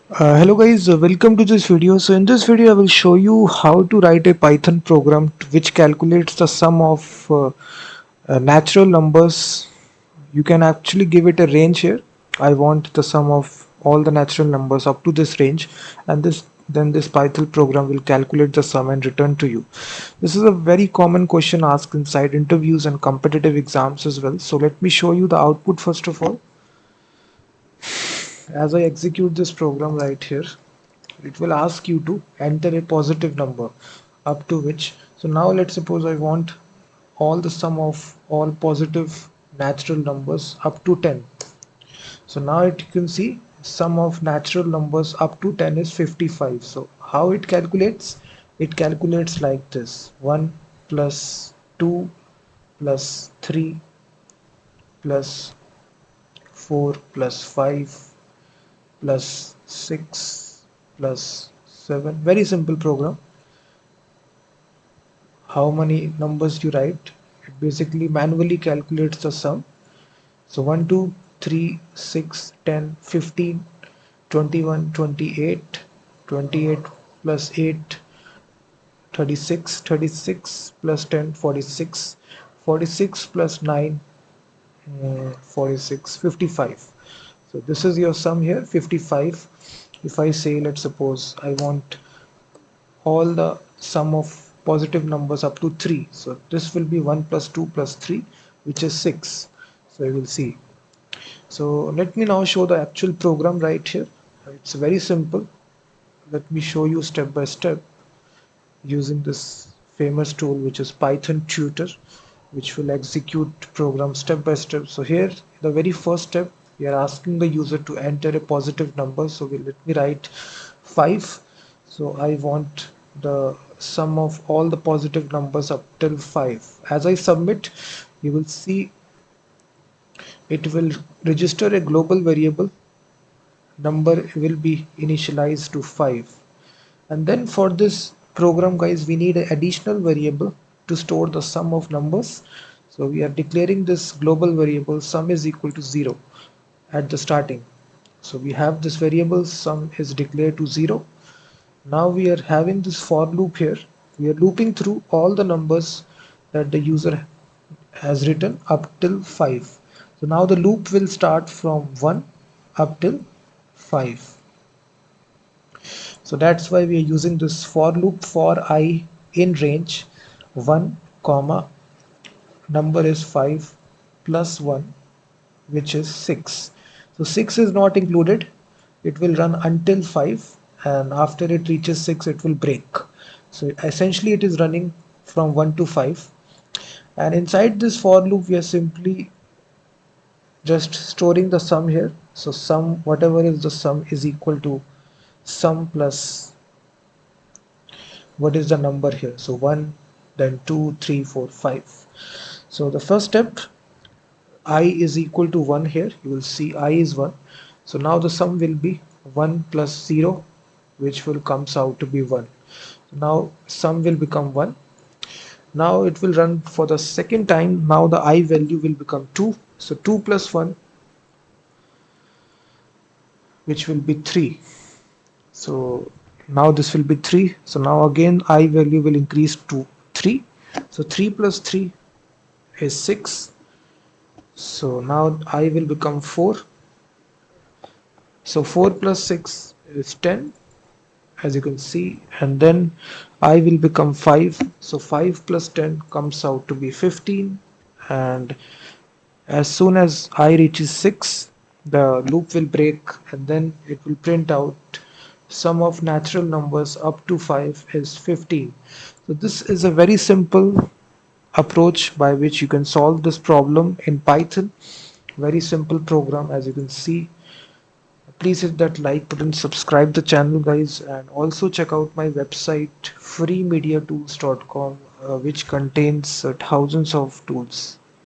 Hello guys, welcome to this video. So in this video I will show you how to write a Python program which calculates the sum of natural numbers. You can actually give it a range here. I want the sum of all the natural numbers up to this range, and this Python program will calculate the sum and return to you. This is a very common question asked inside interviews and competitive exams as well. So let me show you the output first of all. As I execute this program right here, it will ask you to enter a positive number up to which. So now let's suppose I want all the sum of all positive natural numbers up to 10. So now you can see sum of natural numbers up to 10 is 55. So how it calculates? It calculates like this: 1 plus 2 plus 3 plus 4 plus 5 plus 6 plus 7. Very simple program. How many numbers you write, it basically manually calculates the sum. So 1 2 3 6 10 15 21 28 28 plus 8 36 36 plus 10 46 46 plus 9 46 55. So this is your sum here, 55. If I say, let's suppose I want all the sum of positive numbers up to 3, so this will be 1 plus 2 plus 3, which is 6. So you will see. So let me now show the actual program right here. It's very simple. Let me show you step by step using this famous tool, which is Python tutor, which will execute program step by step. So here, the very first step, we are asking the user to enter a positive number. So let me write 5. So I want the sum of all the positive numbers up till 5. As I submit, you will see it will register a global variable. Number will be initialized to 5. And then for this program, guys, we need an additional variable to store the sum of numbers. So we are declaring this global variable sum is equal to 0 at the starting. So we have this variable sum is declared to 0. Now we are having this for loop here. We are looping through all the numbers that the user has written up till 5. So now the loop will start from 1 up till 5. So that's why we are using this for loop for I in range 1 comma number is 5 plus 1, which is 6. So 6 is not included. It will run until 5, and after it reaches 6 it will break. So essentially it is running from 1 to 5, and inside this for loop we are simply just storing the sum here. So sum, whatever is the sum, is equal to sum plus what is the number here. So 1, then 2 3 4 5. So the first step, I is equal to 1 here. You will see I is 1. So now the sum will be 1 plus 0, which will comes out to be 1. Now sum will become 1. Now it will run for the second time. Now the I value will become 2. So 2 plus 1, which will be 3. So now this will be 3. So now again I value will increase to 3. So 3 plus 3 is 6. So now I will become 4. So 4 plus 6 is 10, as you can see, and then I will become 5. So 5 plus 10 comes out to be 15, and as soon as I reaches 6, the loop will break, and then it will print out sum of natural numbers up to 5 is 15. So this is a very simple approach by which you can solve this problem in Python. Very simple program, as you can see. Please hit that like button, subscribe the channel, guys, and also check out my website freemediatools.com, which contains thousands of tools.